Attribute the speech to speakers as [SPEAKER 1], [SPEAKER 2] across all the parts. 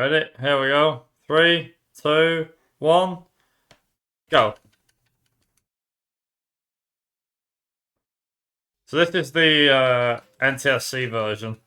[SPEAKER 1] Ready? Here we go. 3, 2, 1, go. So this is the NTSC version.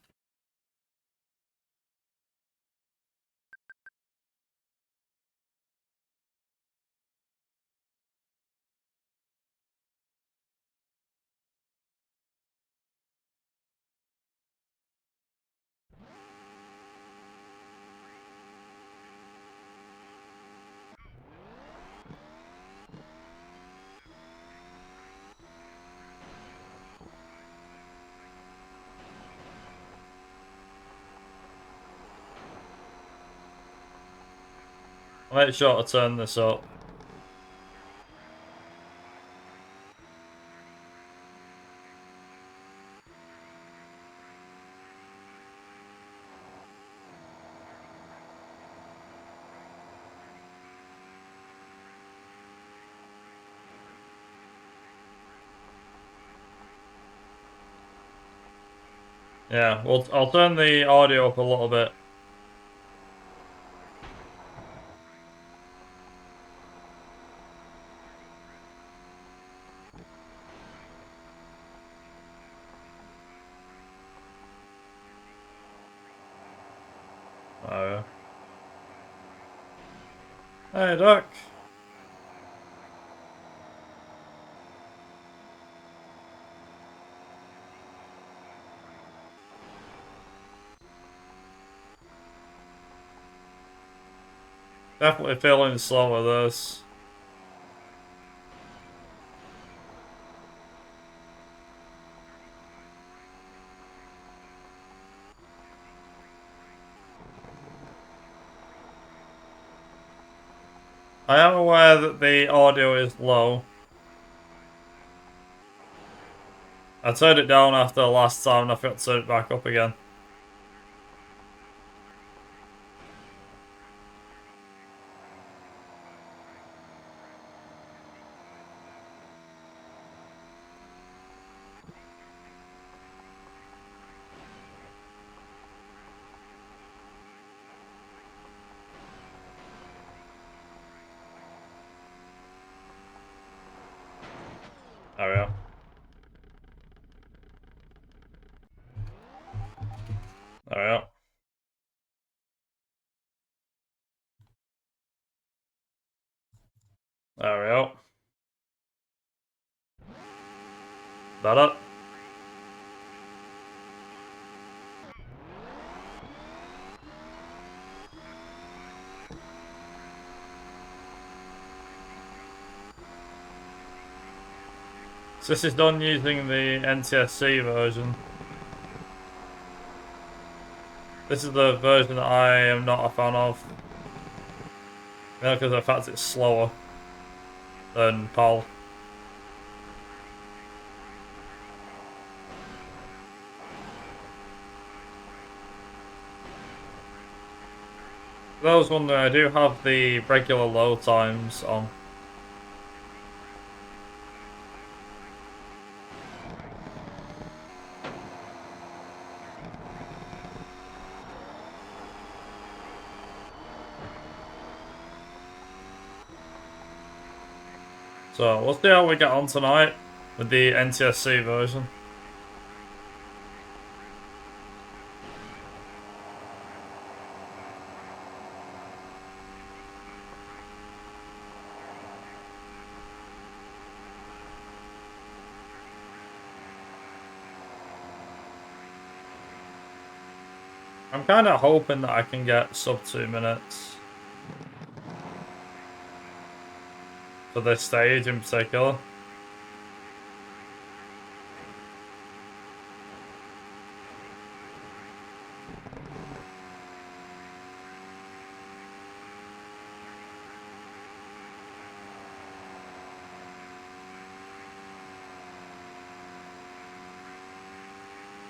[SPEAKER 1] I'll make sure to turn this up. Yeah, well, I'll turn the audio up a little bit. Oh, yeah. Hey, Doc. Definitely feeling slow with this. I am aware that the audio is low. I turned it down after the last time and I forgot to turn it back up again. There we go. There we go. There we go. That up. So this is done using the NTSC version. This is the version that I am not a fan of. Because of the fact it's slower than PAL. For those wondering, I do have the regular load times on. So we'll see how we get on tonight with the NTSC version. I'm kind of hoping that I can get sub 2 minutes for this stage in particular.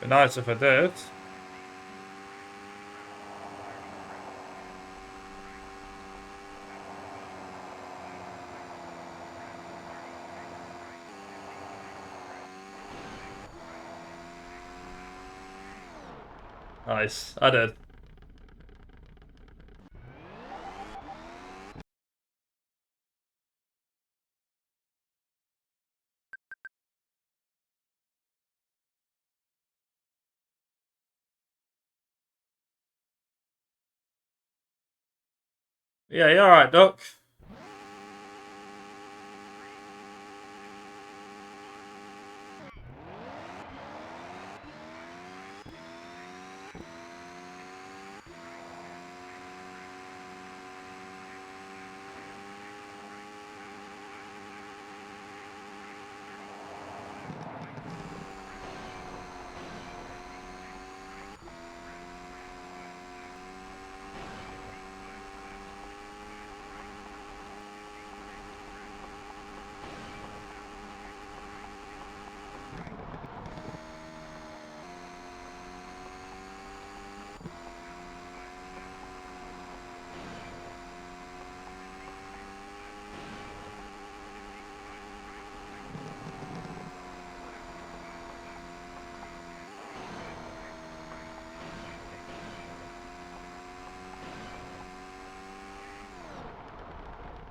[SPEAKER 1] Be nice if I did. Nice, I did. Yeah, you alright, Duck?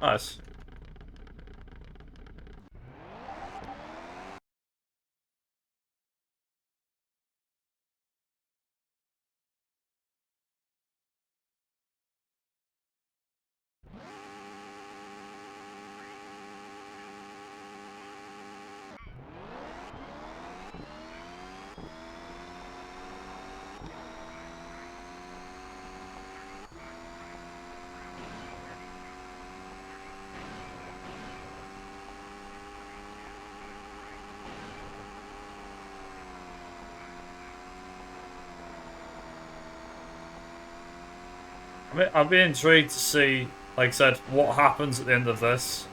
[SPEAKER 1] Nice. I'd be intrigued to see, like I said, what happens at the end of this.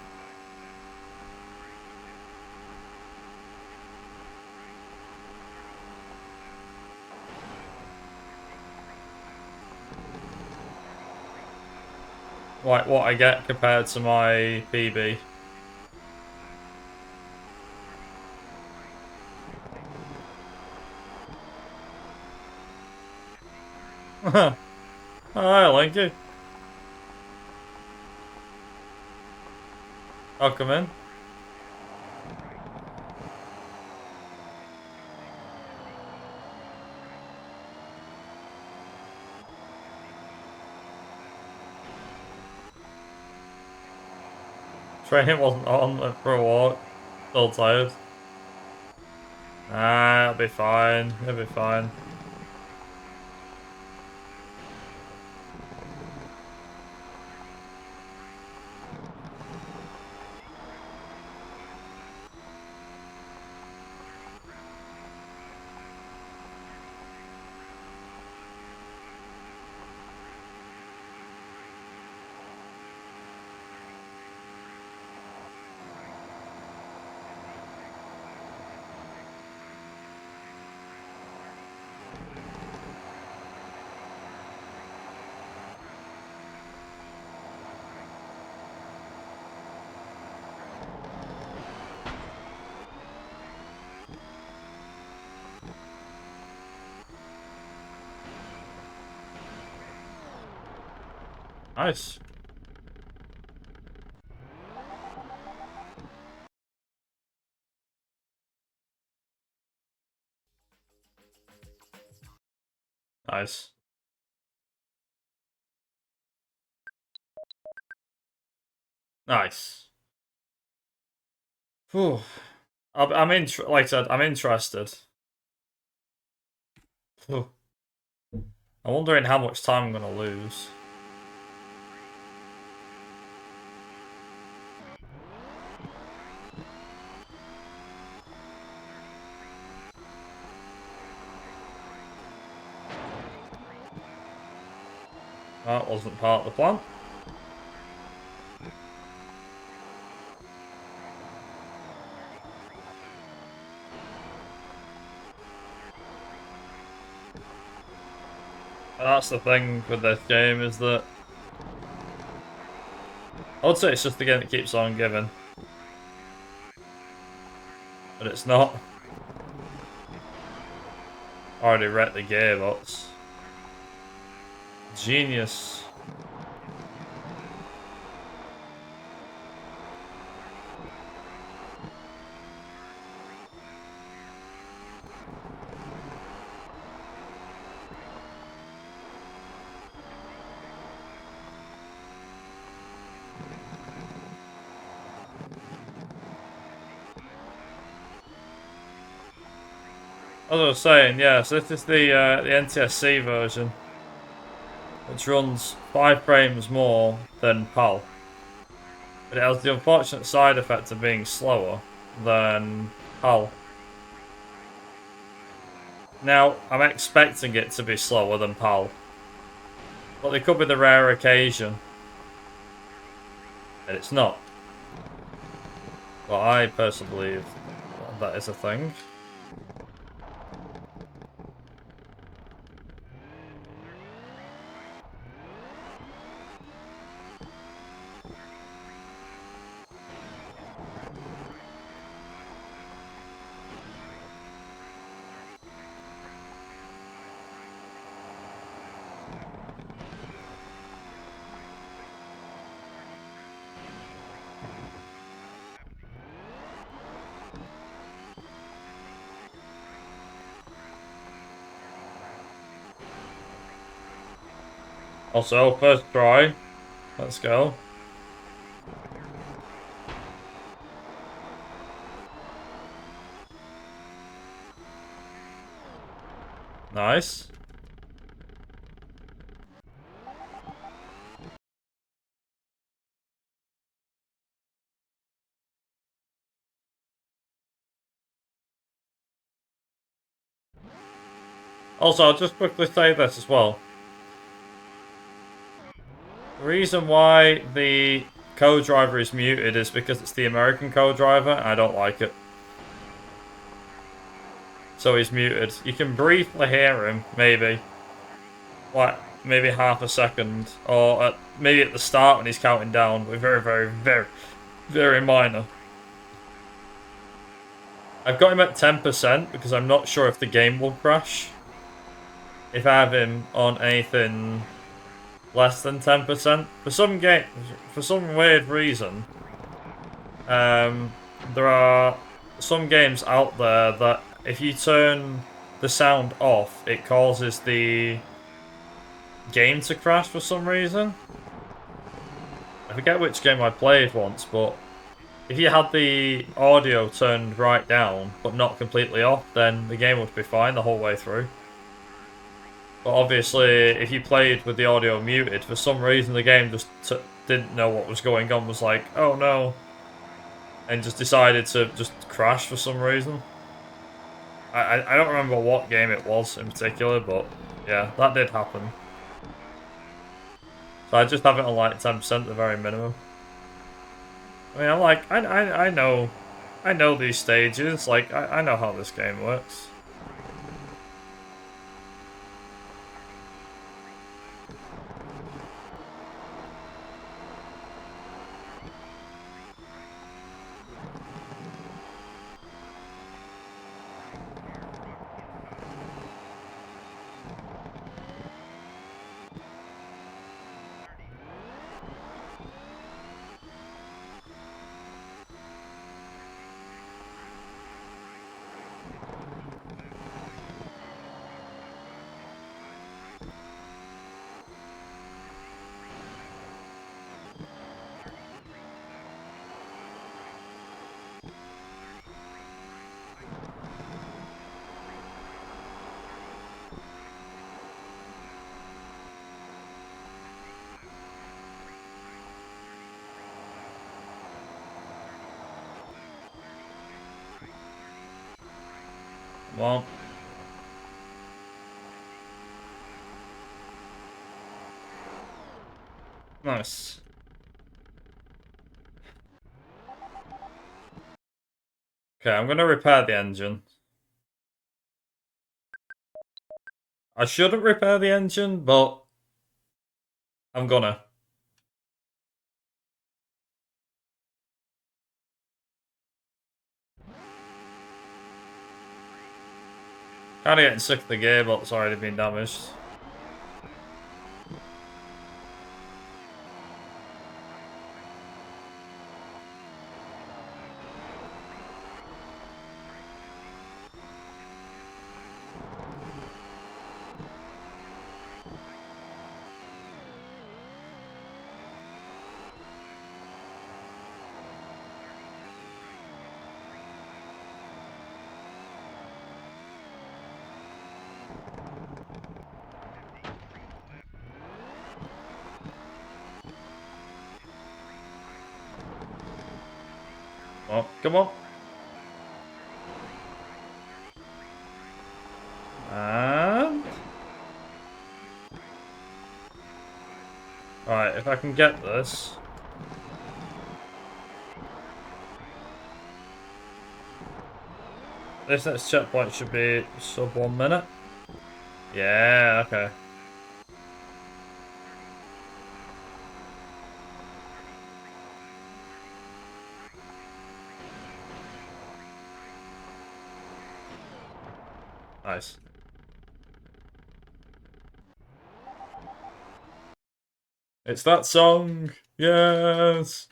[SPEAKER 1] Like what I get compared to my PB. Hi, Linky. I'll come in. Training wasn't on, went for a walk. Still tired. Nah, it'll be fine. It'll be fine. Nice. Nice. Nice. Whew. Like I said, I'm interested. Whew. I'm wondering how much time I'm gonna lose. That wasn't part of the plan. That's the thing with this game, is that I would say it's just the game that keeps on giving. But it's not. Already wrecked the gearbox. Genius. As I was saying, yeah, so this is the NTSC version, which runs 5 frames more than PAL. But it has the unfortunate side effect of being slower than PAL. Now, I'm expecting it to be slower than PAL. But there could be the rare occasion that it's not. Well, I personally believe that is a thing. Also, first try. Let's go. Nice. Also, I'll just quickly say this as well. The reason why the co-driver is muted is because it's the American co-driver, and I don't like it. So he's muted. You can briefly hear him, maybe. Like, maybe half a second. Or maybe at the start when he's counting down, but very, very, very, very minor. I've got him at 10% because I'm not sure if the game will crash. If I have him on anything less than 10%. For some weird reason, there are some games out there that if you turn the sound off, it causes the game to crash for some reason. I forget which game I played once, but if you had the audio turned right down, but not completely off, then the game would be fine the whole way through. But obviously, if you played with the audio muted, for some reason the game just didn't know what was going on, was like, oh no, and just decided to just crash for some reason. I don't remember what game it was in particular, but yeah, that did happen. So I just have it on like 10% the very minimum. I mean, I'm like, I know these stages, like, I know how this game works. Well, nice. Okay, I'm gonna repair the engine. I shouldn't repair the engine, but I'm gonna. Kinda getting sick of the gearbox already being damaged. Oh, come on. And... Alright, if I can get this... This next checkpoint should be sub 1 minute. Yeah, okay. Nice. It's that song! Yes!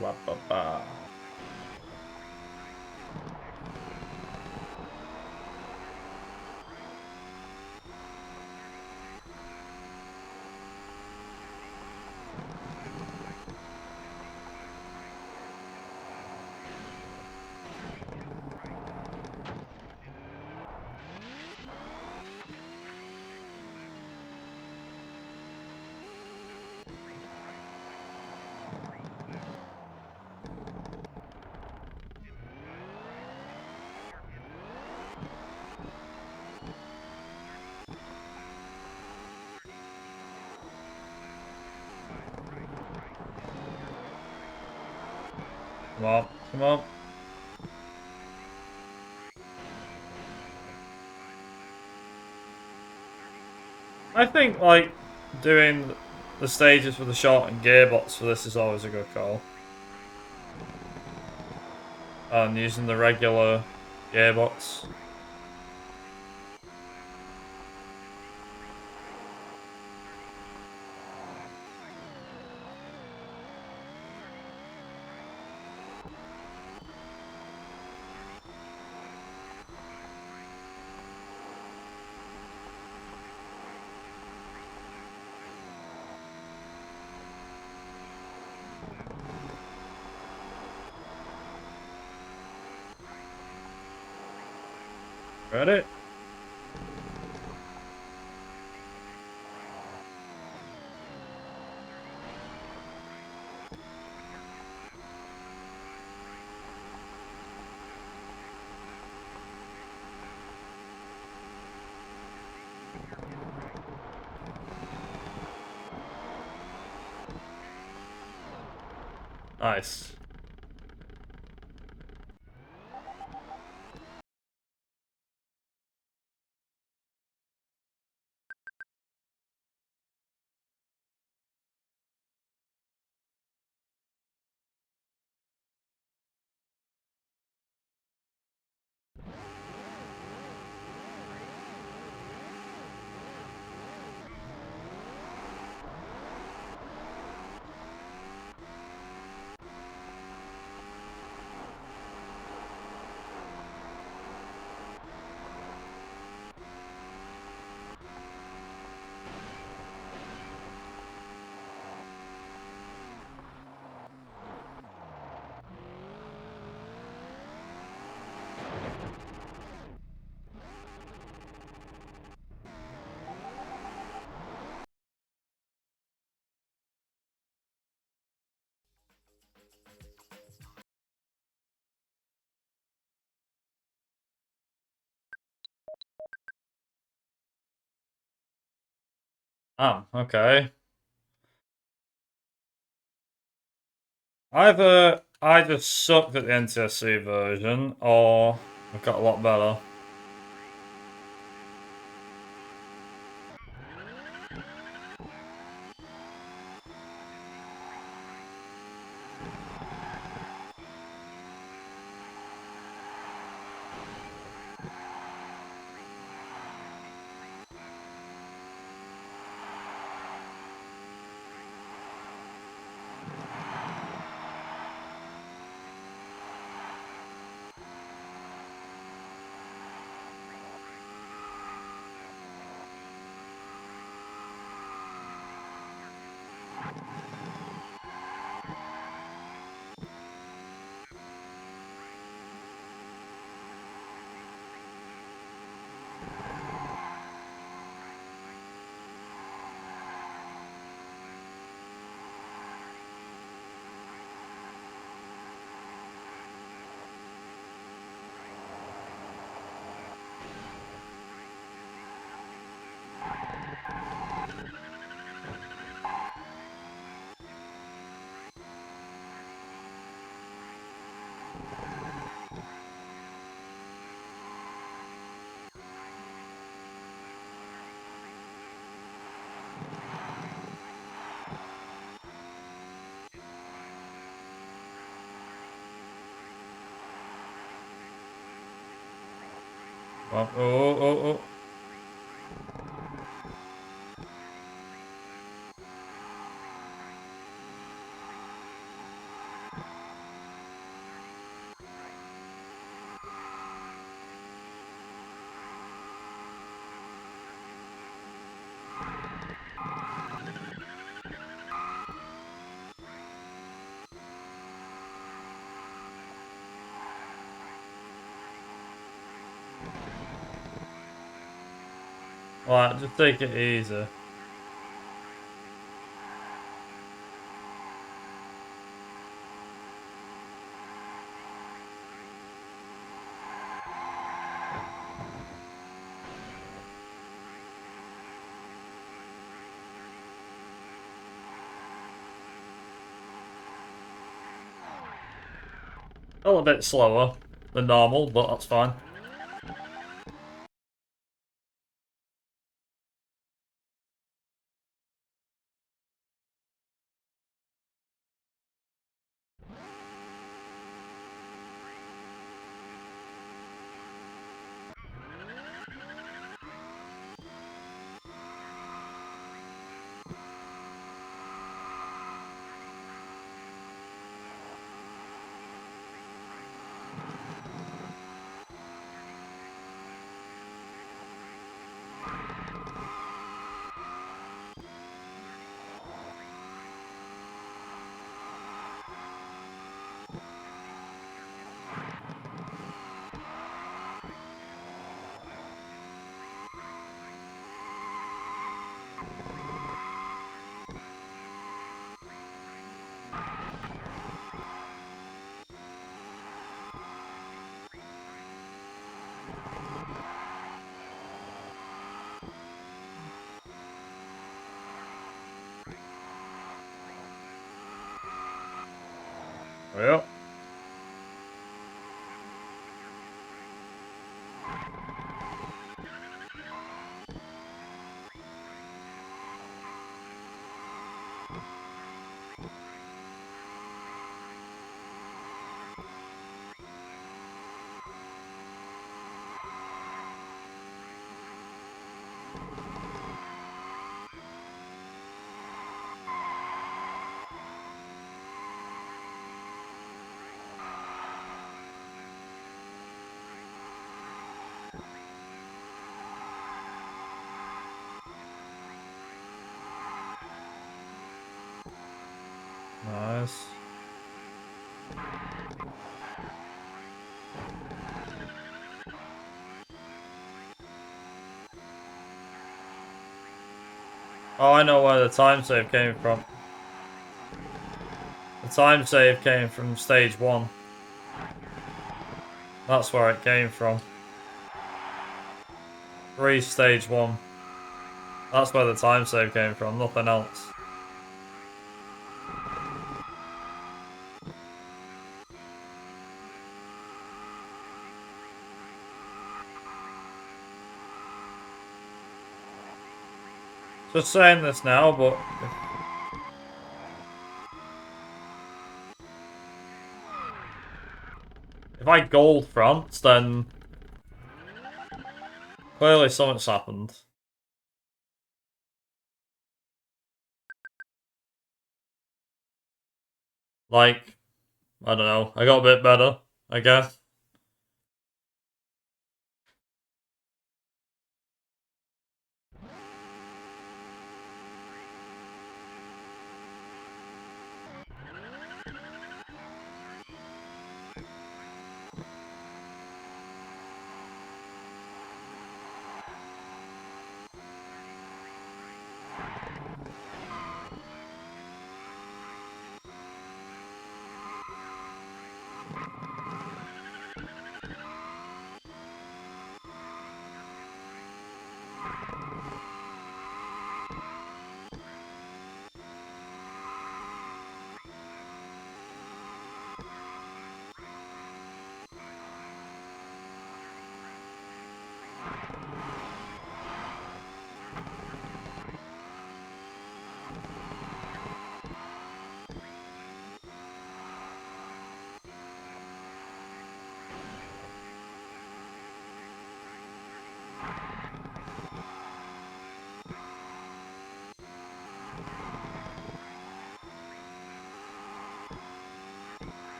[SPEAKER 1] Wah-ba-ba. Come on, come on. I think, like, doing the stages with the shortened gearbox for this is always a good call. And using the regular gearbox. Ready? Nice. Okay. Either I just sucked at the NTSC version, or I've got a lot better. Oh, oh, oh, oh. Alright, just take it easy. A little bit slower than normal, but that's fine. Yep. Nice. Oh, I know where the time save came from. The time save came from stage 1. That's where it came from. Stage 1. That's where the time save came from, nothing else. Just saying this now, but if I gold France, then clearly something's happened. Like, I don't know, I got a bit better, I guess.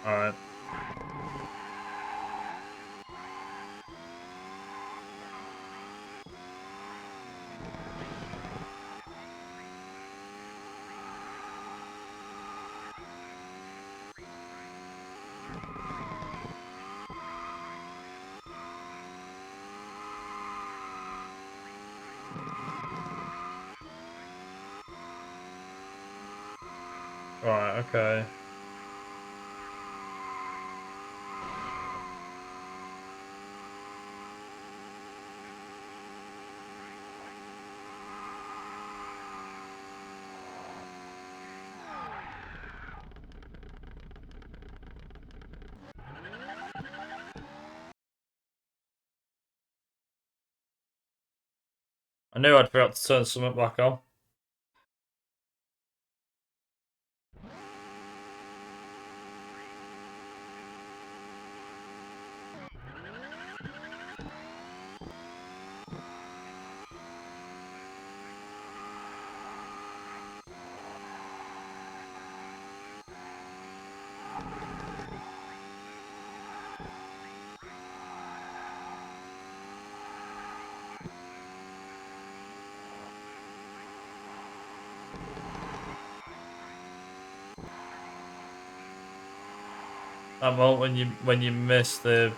[SPEAKER 1] Alright. Right, okay. I knew I'd forgot to turn something back on. That moment when you miss the,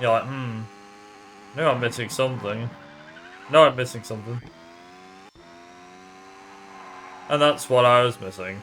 [SPEAKER 1] you're like, I knew I'm missing something. No, I'm missing something. And that's what I was missing.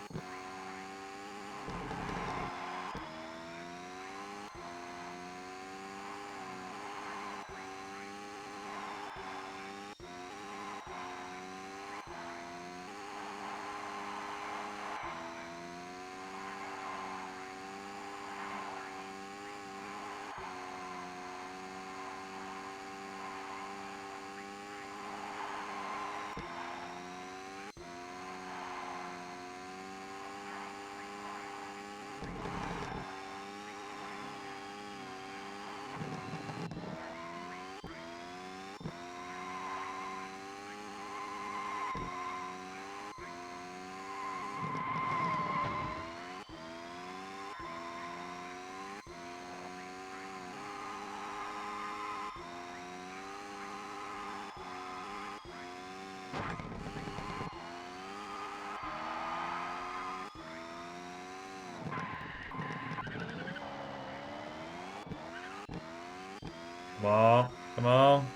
[SPEAKER 1] Come on, come on.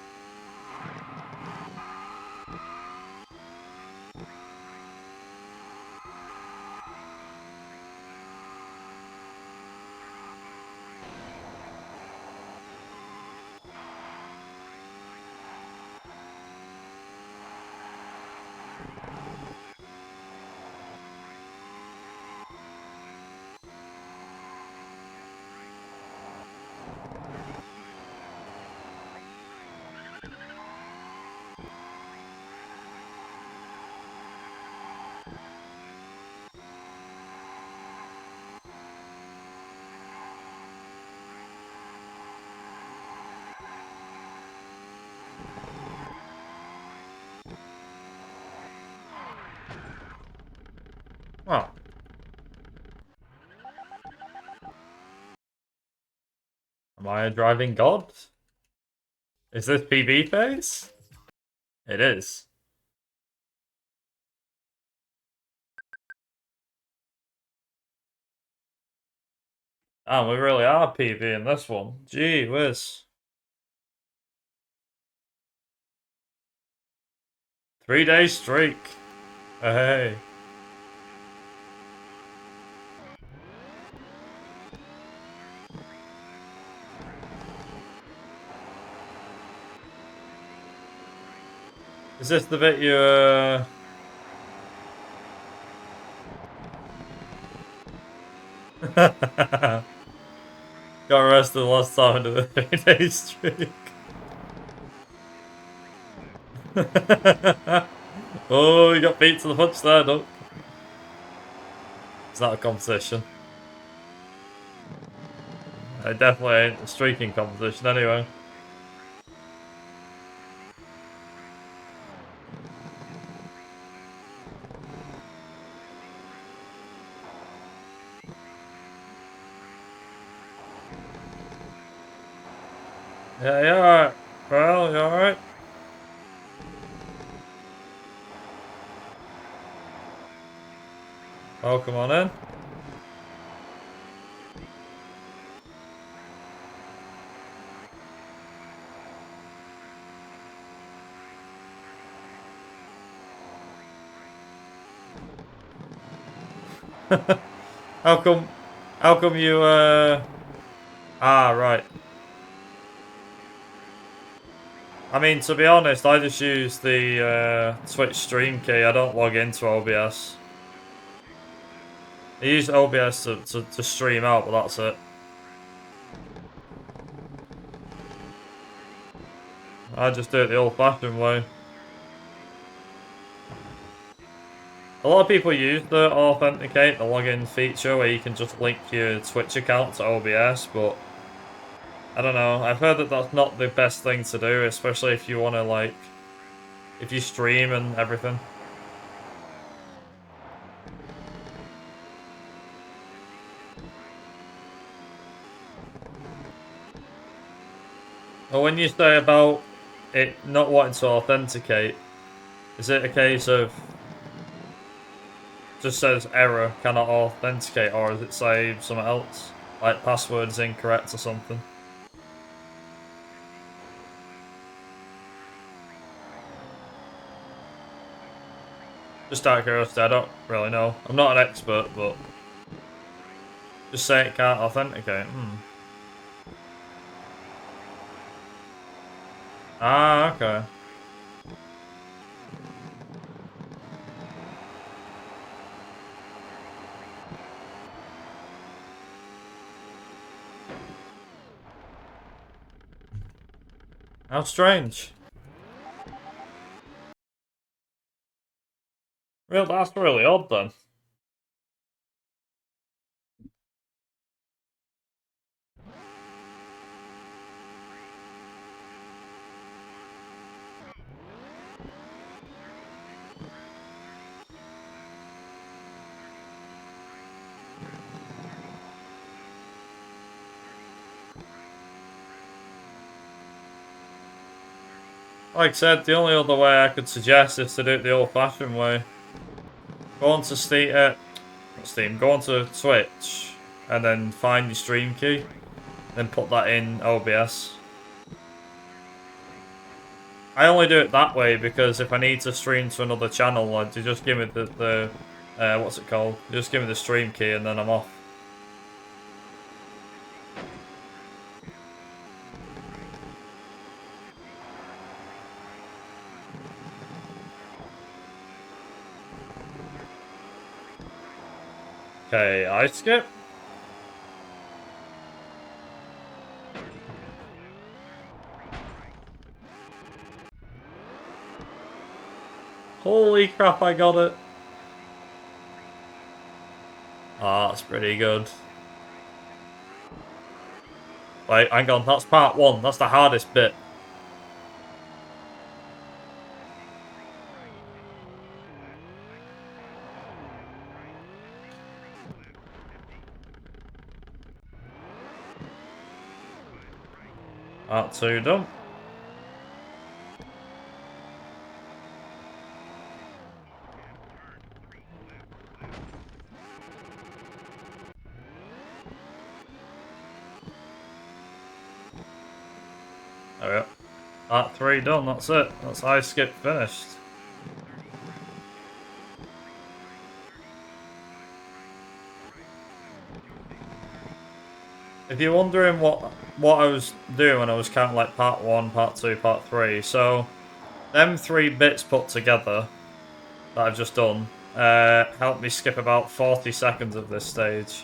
[SPEAKER 1] Oh. Am I a driving god? Is this PB phase? It is. Oh, we really are PB in this one. Gee whiz. 3-day streak. Hey. Is this the bit you, got arrested last time into the 3-day streak? Oh, you got beat to the punch there, Duck. It's not a competition. It definitely ain't a streaking competition anyway. Yeah, you alright? Well, you alright? Oh, come on in. How come? How come you? Ah, right. I mean, to be honest, I just use the Twitch stream key. I don't log into OBS. I use OBS to stream out, but that's it. I just do it the old-fashioned way. A lot of people use the authenticate, the login feature, where you can just link your Twitch account to OBS, but I don't know. I've heard that that's not the best thing to do, especially if you want to, like, if you stream and everything. Well, when you say about it not wanting to authenticate, is it a case of just says error, cannot authenticate, or does it say something else? Like password's incorrect or something? Just out of curiosity, I don't really know. I'm not an expert, but just say it can't authenticate. Ah, okay. How strange. Well, that's really odd then. Like I said, the only other way I could suggest is to do it the old-fashioned way. Go onto Steam, go onto Twitch, and then find your stream key, then put that in OBS. I only do it that way because if I need to stream to another channel, like, you just give me the what's it called? You just give me the stream key and then I'm off. Okay, I skip. Holy crap, I got it. Ah, that's pretty good. Wait, hang on, that's part one. That's the hardest bit. Part two done. There we go. Part three done, that's it. That's I skip finished. If you're wondering what I was doing when I was counting like part one, part two, part three, so them 3 bits put together that I've just done helped me skip about 40 seconds of this stage.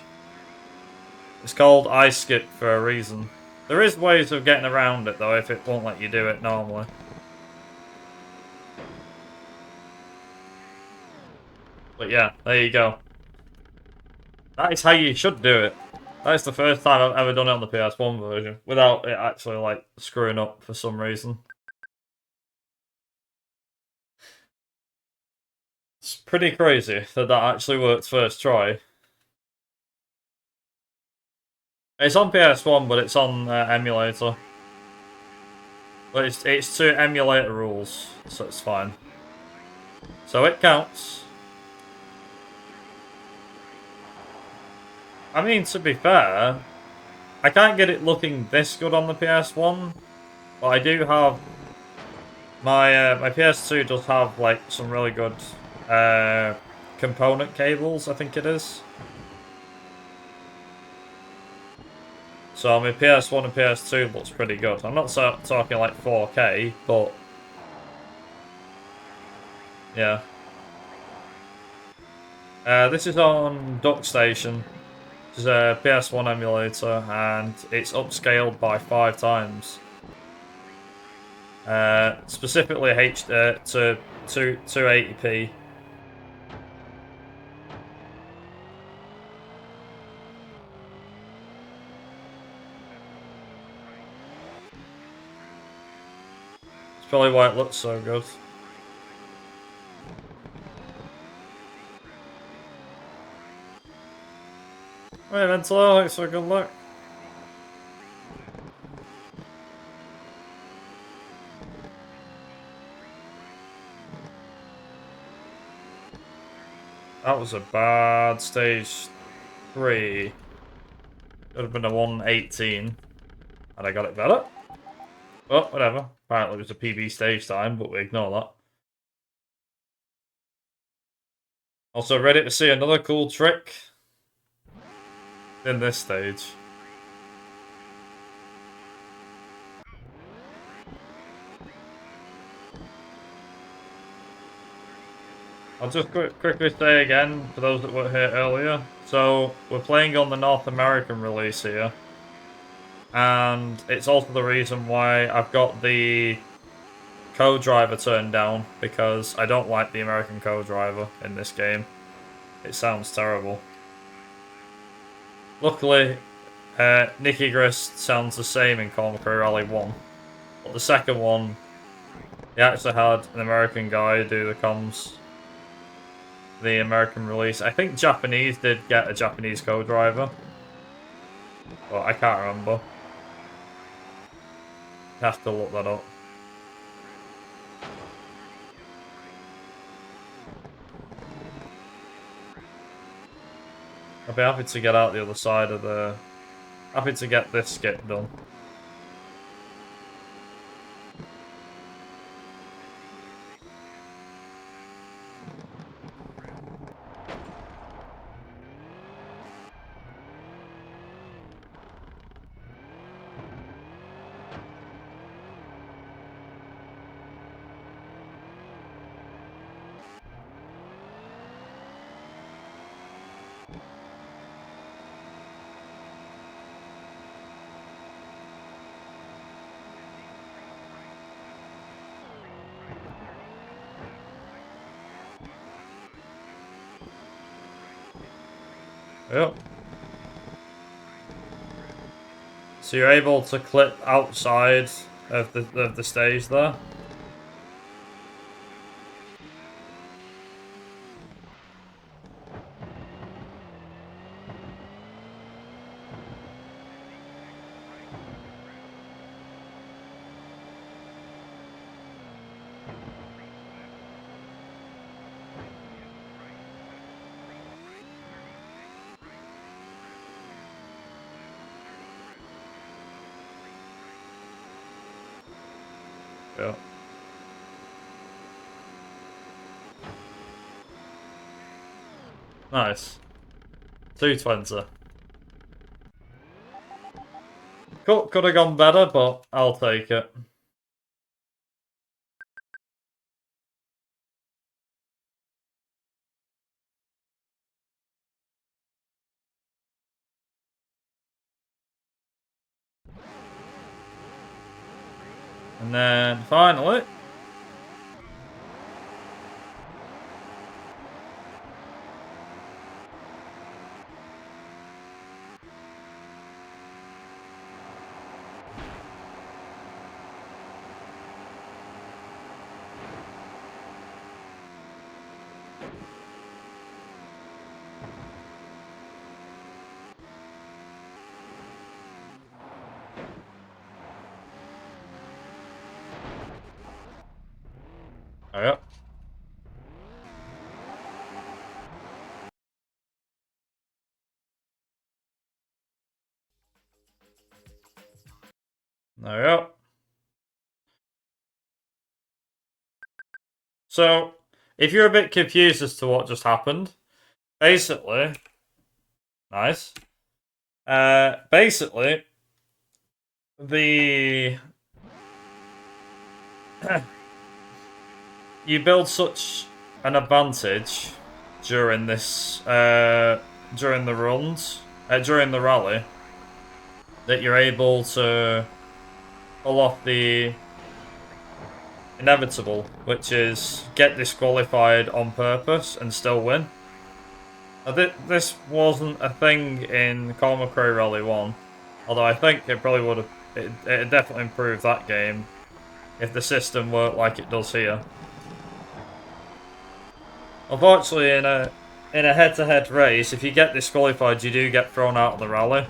[SPEAKER 1] It's called I skip for a reason. There is ways of getting around it though if it won't let you do it normally. But yeah, there you go. That is how you should do it. That is the first time I've ever done it on the PS1 version without it actually like screwing up for some reason. It's pretty crazy that that actually worked first try. It's on PS1, but it's on emulator. But it's to emulator rules, so it's fine. So it counts. I mean, to be fair, I can't get it looking this good on the PS1, but I do have my PS2 does have like some really good component cables, I think it is. So my PS1 and PS2 looks pretty good. I'm not talking like 4K, but yeah. This is on DuckStation. This is a PS1 emulator, and it's upscaled by 5 times. Specifically to 280p. It's probably why it looks so good. Right, Ventilo, thanks for good luck. That was a bad stage 3. Could have been a 118. And I got it better. But whatever. Apparently it was a PB stage time, but we ignore that. Also ready to see another cool trick in this stage. I'll just quickly say again, for those that were here earlier. So, we're playing on the North American release here. And it's also the reason why I've got the co-driver turned down, because I don't like the American co-driver in this game. It sounds terrible. Luckily, Nicky Grist sounds the same in Colin McRae Rally 1. But the second one, they actually had an American guy do the comms. The American release. I think Japanese did get a Japanese co-driver. But I can't remember. Have to look that up. I'd be happy to get out the other side of the... Happy to get this skip done. Yep. So you're able to clip outside of the stage there. Yeah. Nice. 220. Could have gone better, but I'll take it. And then finally, Oh, yeah. There we go. So, if you're a bit confused as to what just happened, basically, nice. Basically, the you build such an advantage during this during the runs, during the rally, that you're able to pull off the inevitable, which is get disqualified on purpose and still win. This wasn't a thing in Colin McRae Rally 1, although I think it probably would have, it definitely improved that game if the system worked like it does here. Unfortunately, in a head-to-head race, if you get disqualified, you do get thrown out of the rally.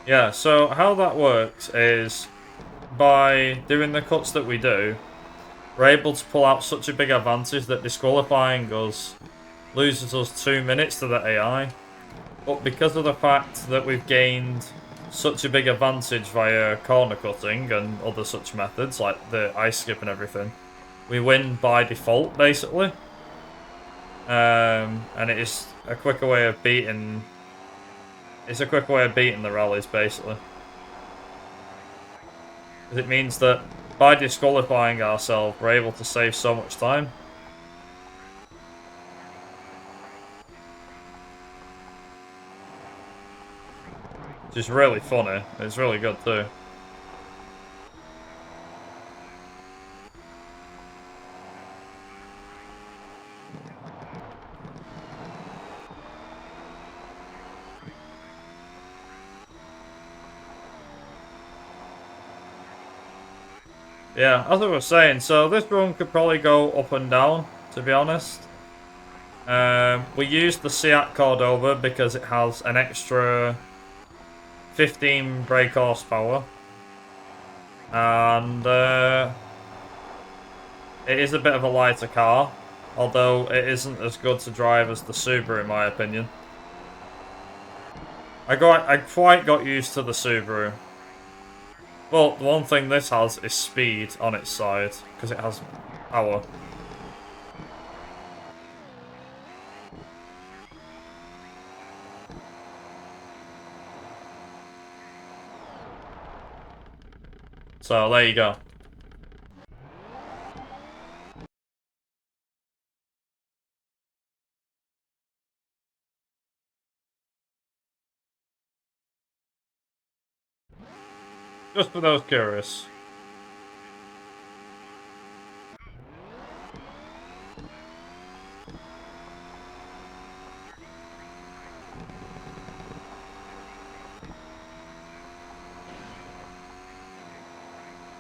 [SPEAKER 1] Yeah, so how that works is by doing the cuts that we do, we're able to pull out such a big advantage that disqualifying us loses us 2 minutes to the AI. But because of the fact that we've gained such a big advantage via corner cutting and other such methods, like the ice skip and everything, we win by default, basically. And it is a quicker way of beating... It's a quicker way of beating the rallies, basically. Because it means that by disqualifying ourselves, we're able to save so much time. Which is really funny. It's really good too. Yeah, as I was saying, so this run could probably go up and down, to be honest. We used the Seat Cordoba because it has an extra 15 brake horsepower. And it is a bit of a lighter car, although it isn't as good to drive as the Subaru in my opinion. I quite got used to the Subaru. Well, the one thing this has is speed on its side, because it has power. So, there you go. Just for those curious.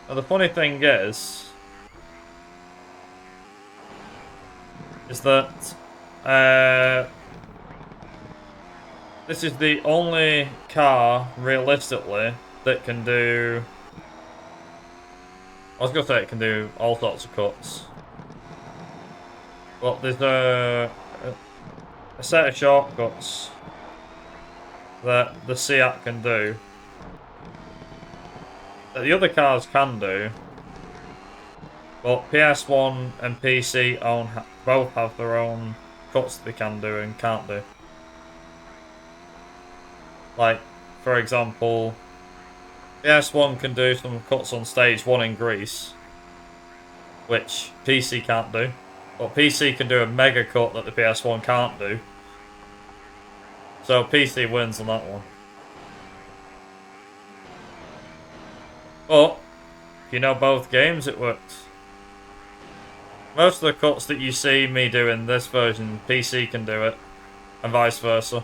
[SPEAKER 1] Now, the funny thing is that this is the only car, realistically, that can do... I was going to say it can do all sorts of cuts. But there's a set of shortcuts that the Seat can do that the other cars can do, but PS1 and PC both have their own cuts they can do and can't do. Like, for example, PS1 can do some cuts on stage 1 in Greece, which PC can't do. But PC can do a mega cut that the PS1 can't do. So PC wins on that one. But, if you know both games, it works. Most of the cuts that you see me do in this version, PC can do it, and vice versa.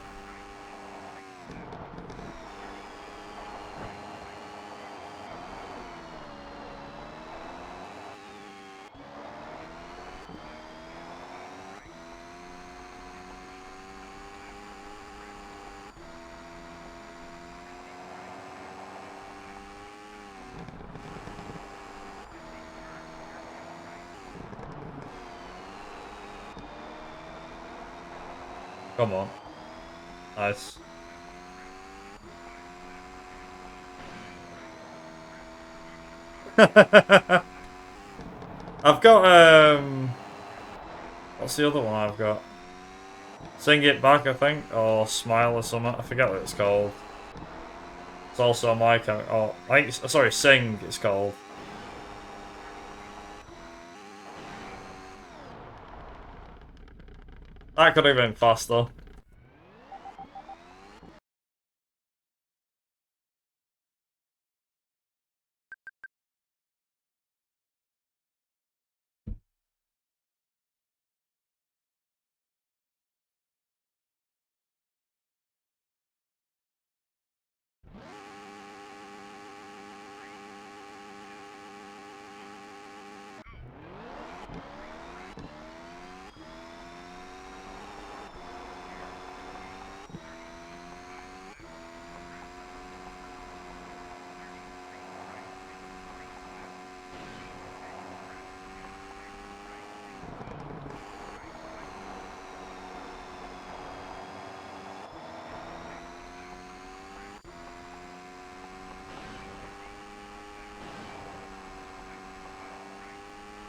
[SPEAKER 1] Come on. Nice. I've got, what's the other one I've got? Sing It Back, I think, or Smile or something. I forget what it's called. It's also on my account. Oh, I think it's, sorry, Sing it's called. That could have been faster.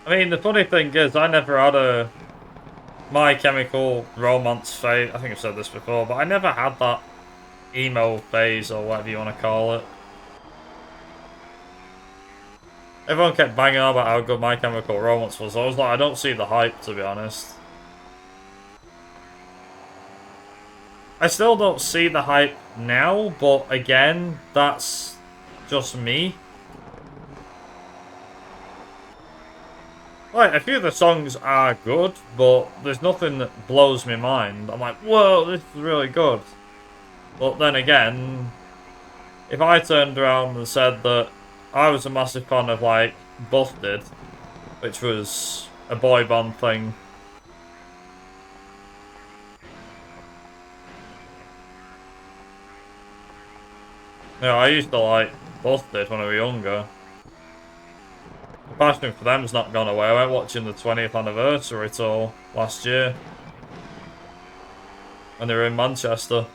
[SPEAKER 1] I mean, the funny thing is, I never had a My Chemical Romance phase. I think I've said this before, but I never had that emo phase or whatever you want to call it. Everyone kept banging on about how good My Chemical Romance was. I was like, I don't see the hype, to be honest. I still don't see the hype now, but again, that's just me. Like, a few of the songs are good, but there's nothing that blows my mind. I'm like, whoa, this is really good. But then again, if I turned around and said that I was a massive fan of, like, Busted, which was a boy band thing. You know, I used to like Busted when I was younger. The passion for them's not gone away. I went watching the 20th anniversary tour last year. When they were in Manchester.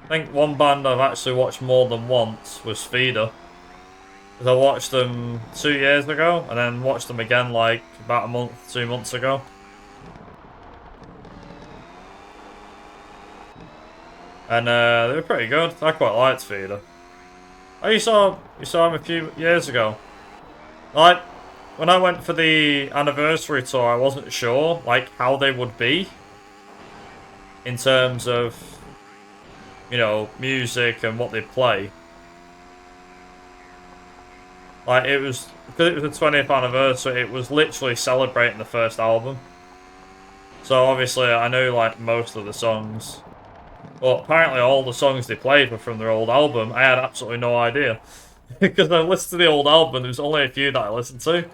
[SPEAKER 1] I think one band I've actually watched more than once was Feeder. Because I watched them 2 years ago, and then watched them again like about a month, 2 months ago. And they were pretty good. I quite liked Feeder. Oh, you saw him a few years ago. Like, when I went for the anniversary tour, I wasn't sure, like, how they would be. In terms of, you know, music and what they'd play. Like, it was, because it was the 20th anniversary, it was literally celebrating the first album. So, obviously, I knew, like, most of the songs. But apparently all the songs they played were from their old album. I had absolutely no idea. Because I listened to the old album, there was only a few that I listened to.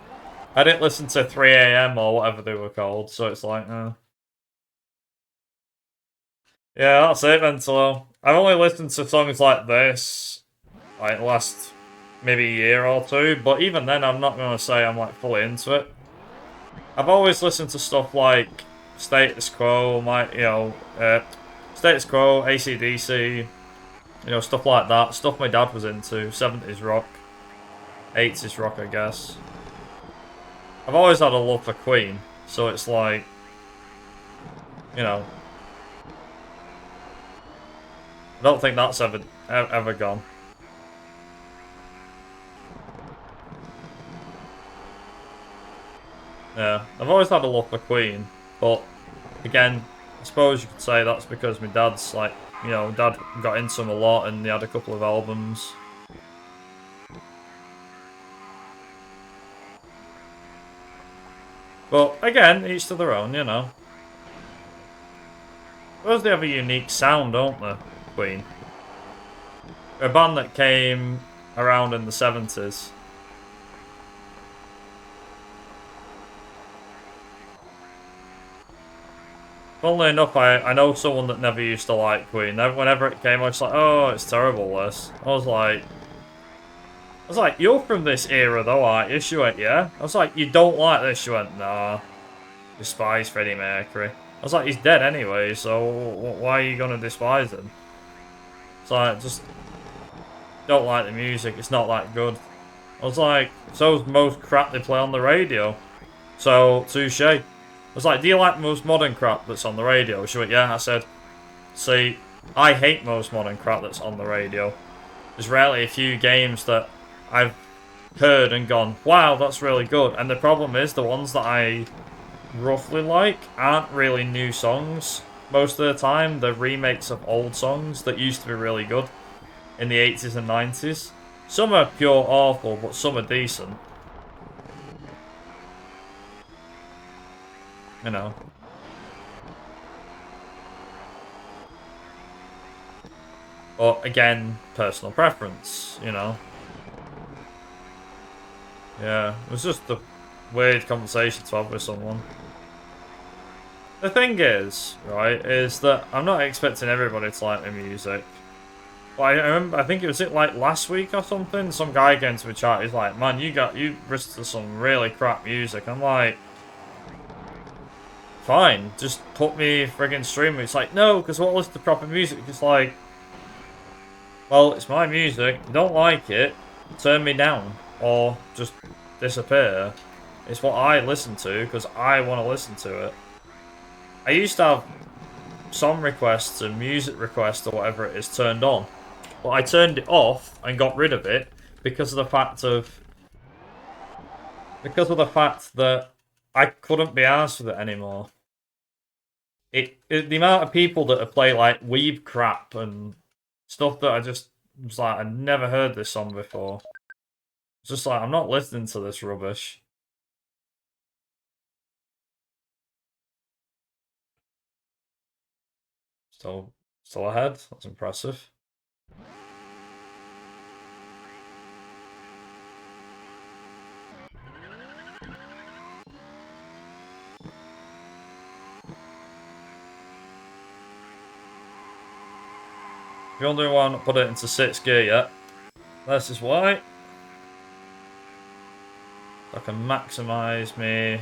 [SPEAKER 1] I didn't listen to 3 AM or whatever they were called, so it's like, Yeah, that's it, Ventilo. I've only listened to songs like this, like, last maybe a year or two, but even then I'm not going to say I'm, like, fully into it. I've always listened to stuff like Status Quo, Status Quo, AC/DC, you know, stuff like that. Stuff my dad was into. 70s rock. 80s rock, I guess. I've always had a love for Queen. So it's like, you know. I don't think that's ever gone. Yeah. I've always had a love for Queen. But, again, I suppose you could say that's because my dad's, like, you know, Dad got into them a lot and he had a couple of albums. But, again, each to their own, you know. I suppose they have a unique sound, don't they, Queen? They're a band that came around in the 70s. Funnily enough, I know someone that never used to like Queen. Whenever it came, I was like, oh, it's terrible, this. I was like, you're from this era though, aren't you? She went, yeah. I was like, you don't like this? She went, nah. despise Freddie Mercury. I was like, he's dead anyway, so why are you gonna despise him? It's like, just don't like the music, it's not that good. I was like, so's most crap they play on the radio. So, touche. I was like, do you like most modern crap that's on the radio? She went, yeah. I said, see, I hate most modern crap that's on the radio. There's rarely a few games that I've heard and gone, wow, that's really good. And the problem is, the ones that I roughly like aren't really new songs. Most of the time, they're remakes of old songs that used to be really good in the 80s and 90s. Some are pure awful, but some are decent. You know. But again, personal preference, you know. Yeah, it was just a weird conversation to have with someone. The thing is, right, is that I'm not expecting everybody to like my music. But I remember, I think it was like last week or something, some guy came to the chat, he's like, man, you listened to some really crap music. I'm like, fine, just put me friggin' stream. It's like, no, because what listen to proper music? It's like, well, it's my music, you don't like it, turn me down, or just disappear. It's what I listen to, because I want to listen to it. I used to have song requests and music requests or whatever it is turned on. But I turned it off and got rid of it because of the fact that I couldn't be arsed with it anymore. The amount of people that play like weeb crap and stuff that I just was like, I never heard this song before. It's just like, I'm not listening to this rubbish. Still ahead. That's impressive. If you're wondering why I'm not put it into 6th gear yet, this is why. I can maximise me.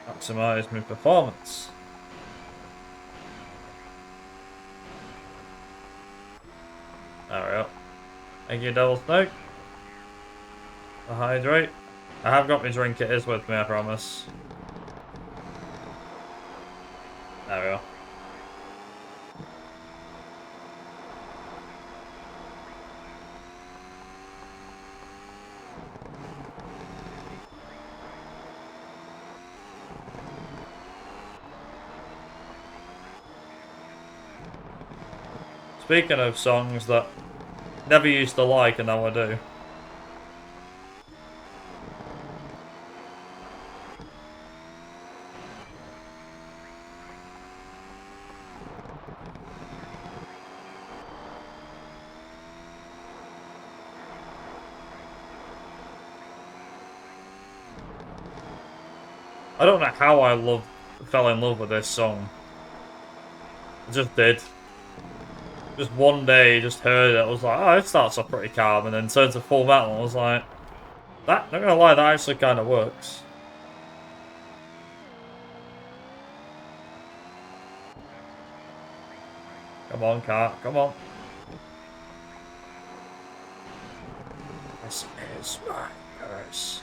[SPEAKER 1] Maximise my performance. There we go. Thank you, Devil Snake. To hydrate. I have got my drink, it is with me, I promise. There we go. Speaking of songs that never used to like and now I do. I don't know how I fell in love with this song. I just did. Just one day, just heard it, I was like, oh, it starts off pretty calm, and then turns to full metal, and I was like, not gonna lie, that actually kind of works. Come on, car, come on. This is my curse.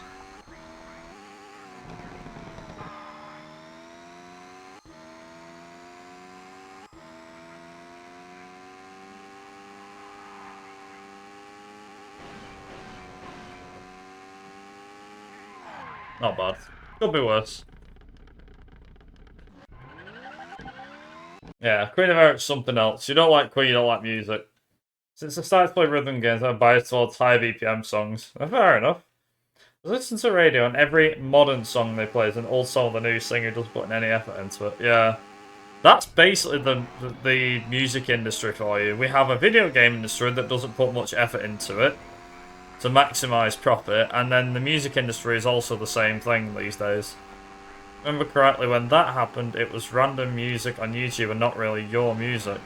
[SPEAKER 1] Not bad. Could be worse. Yeah, Queen of Eric's something else. You don't like Queen, you don't like music. Since I started to play rhythm games, I'm biased towards high BPM songs. Fair enough. I listen to radio and every modern song they play is an old song the new singer doesn't put any effort into it. Yeah. That's basically the music industry for you. We have a video game industry that doesn't put much effort into it to maximise profit, and then the music industry is also the same thing these days. Remember correctly, when that happened, it was random music on YouTube and not really your music.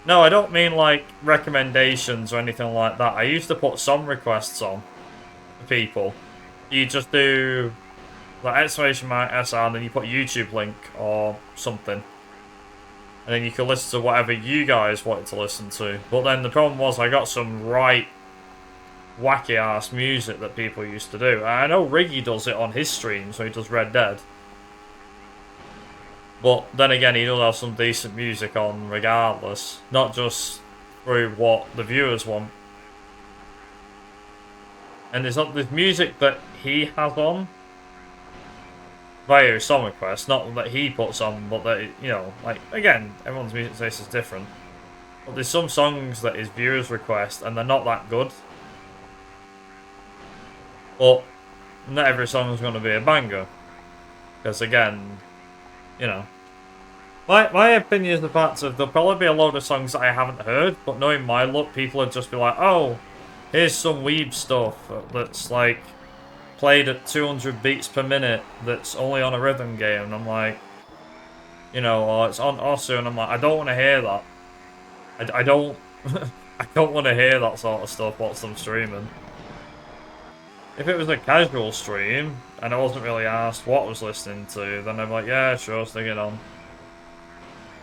[SPEAKER 1] No, I don't mean like recommendations or anything like that. I used to put song requests on for people. You just do like exclamation mark SR and then you put YouTube link or something. And then you can listen to whatever you guys wanted to listen to. But then the problem was I got some right wacky ass music that people used to do. I know Riggy does it on his stream, so he does Red Dead. But then again, he does have some decent music on regardless. Not just through what the viewers want. And there's music that he has on via his song request, not that he puts on, but that, you know, like, again, everyone's music taste is different. But there's some songs that his viewers request, and they're not that good. But not every song is going to be a banger. Because, again, you know. My opinion is the fact of there'll probably be a load of songs that I haven't heard, but knowing my luck, people would just be like, oh, here's some weeb stuff that's like played at 200 beats per minute that's only on a rhythm game. And I'm like, you know, or it's on Osu, and I'm like, I don't want to hear that. I don't, I don't want to hear that sort of stuff whilst I'm streaming. If it was a casual stream and I wasn't really asked what I was listening to, then I'm like, yeah, sure, stick it on.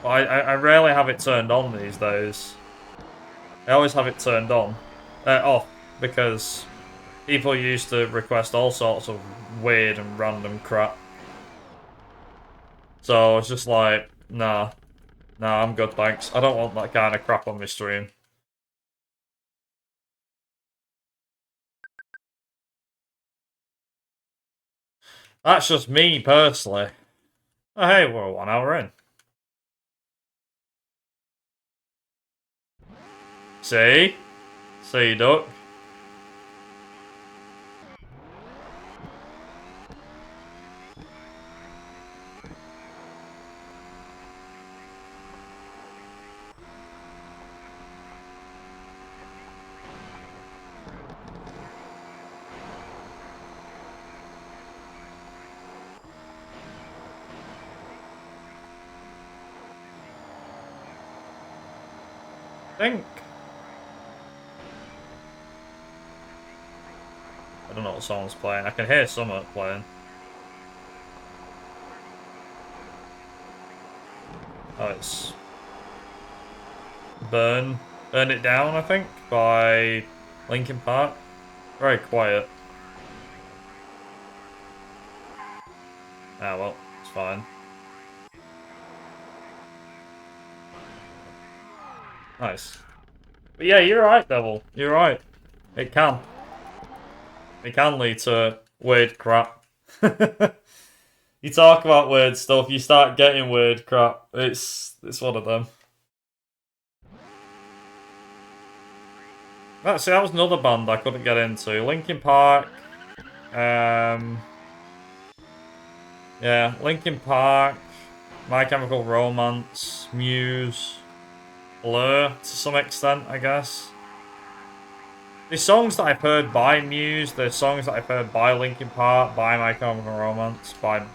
[SPEAKER 1] I rarely have it turned on these days. I always have it turned on. Off, because people used to request all sorts of weird and random crap. So it's just like, nah. Nah, I'm good, thanks. I don't want that kind of crap on my stream. That's just me, personally. Oh, hey, we're 1 hour in. See? See, duck? Think. I don't know what song's playing. I can hear Summer playing. Oh, it's Burn It Down, I think, by Linkin Park. Very quiet. Ah, well, it's fine. Nice. But yeah, you're right, Devil. You're right. It can. It can lead to weird crap. You talk about weird stuff, you start getting weird crap. It's one of them. See, that was another band I couldn't get into. Linkin Park. Yeah, Linkin Park, My Chemical Romance, Muse, Blur to some extent, I guess. The songs that I've heard by Muse, the songs that I've heard by Linkin Park, by My Chemical Romance, by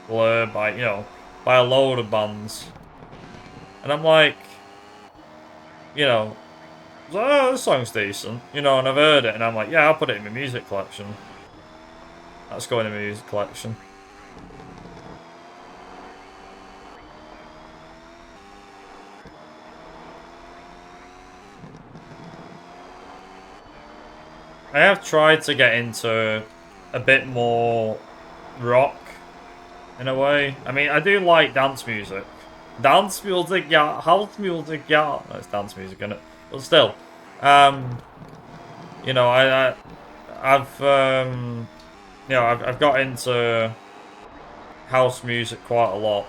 [SPEAKER 1] Blur, by, you know, by a load of bands. And I'm like, you know, oh, this song's decent, you know, and I've heard it, and I'm like, yeah, I'll put it in my music collection. That's going in my music collection. I have tried to get into a bit more rock, in a way. I mean, I do like dance music. Dance music, yeah. House music, yeah. That's dance music, isn't it? But still, you know, I've got into house music quite a lot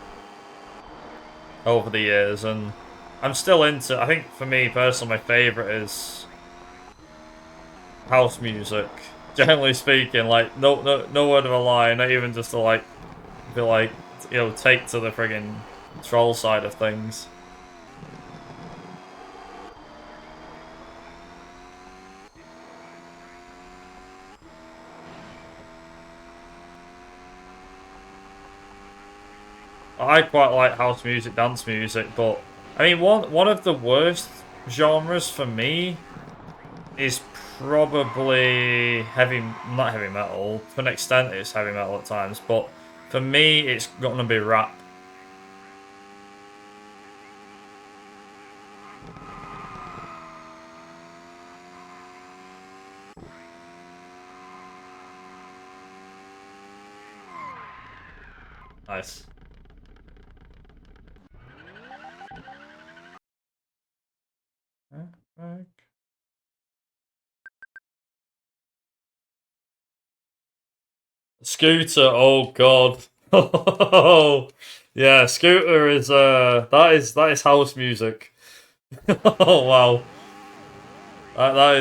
[SPEAKER 1] over the years, and I'm still into. I think for me personally, my favorite is house music. Generally speaking, like no word of a lie, not even just to like be like, you know, take to the friggin' troll side of things. I quite like house music, dance music, but I mean, one of the worst genres for me is probably not heavy metal. To an extent, it's heavy metal at times, but for me, it's gonna be rap. Nice. Scooter, oh god. Oh yeah, Scooter is that is house music. Oh wow. That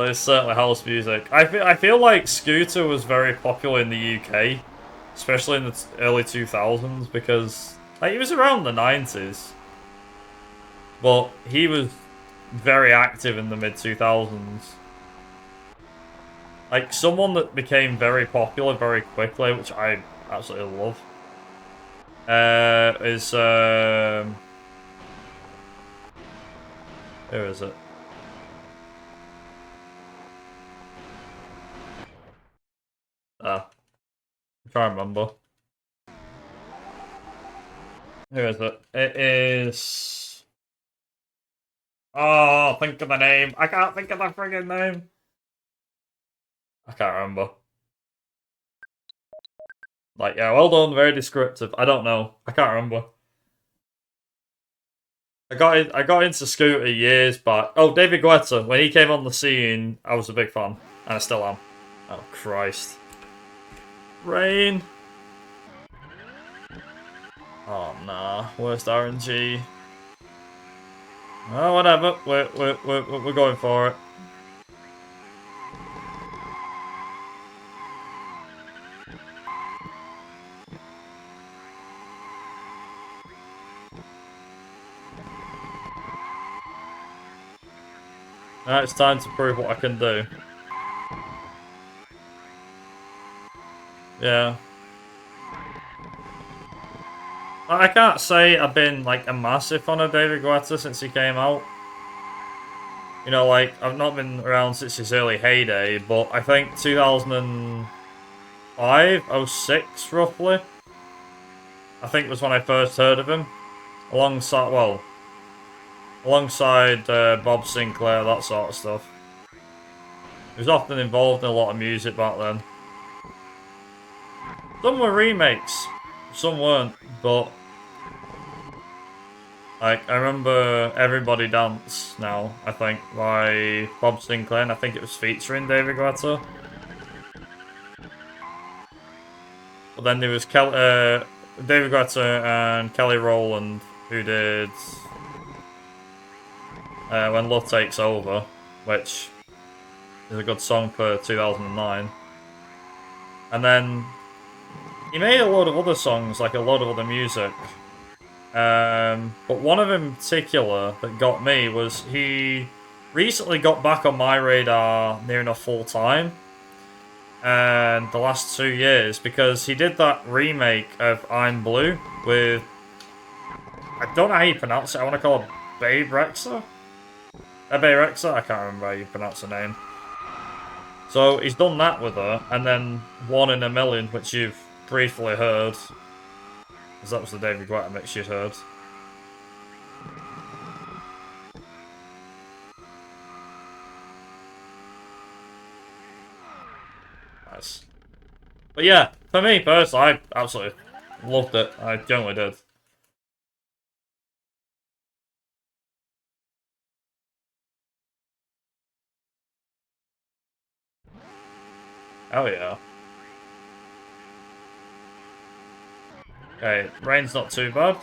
[SPEAKER 1] is certainly house music. I feel like Scooter was very popular in the UK, especially in the early 2000s because like he was around the 90s, but he was very active in the mid 2000s. Like someone that became very popular very quickly, which I absolutely love. Is who is it? I'm trying to remember. Who is it? It is. Oh, think of the name. I can't think of the friggin' name. I can't remember. Like, yeah, well done. Very descriptive. I don't know. I can't remember. I got into Scooter years back. Oh, David Guetta. When he came on the scene, I was a big fan, and I still am. Oh Christ. Rain. Oh nah. Worst RNG. Oh, whatever. We're going for it. Now it's time to prove what I can do. Yeah. I can't say I've been like a massive fan of David Guetta since he came out. You know, like I've not been around since his early heyday, but I think 2005, '06 roughly, I think was when I first heard of him. Alongside Bob Sinclair, that sort of stuff. He was often involved in a lot of music back then. Some were remakes, some weren't, but like I remember Everybody Dance now, I think, by Bob Sinclair, and I think it was featuring David Guetta. But then there was David Guetta and Kelly Rowland who did When Love Takes Over, which is a good song for 2009. And then he made a lot of other songs, like a lot of other music. But one of them in particular that got me was he recently got back on my radar near enough full time. And the last 2 years, because he did that remake of I'm Blue with, I don't know how you pronounce it, I want to call her Babe Rexha? Babe Rexha? I can't remember how you pronounce her name. So he's done that with her, and then One in a Million, which you've briefly heard. Because that was the David Guetta mix you'd heard. Nice. But yeah, for me personally, I absolutely loved it. I generally did. Oh yeah. Okay, Rain's not too bad.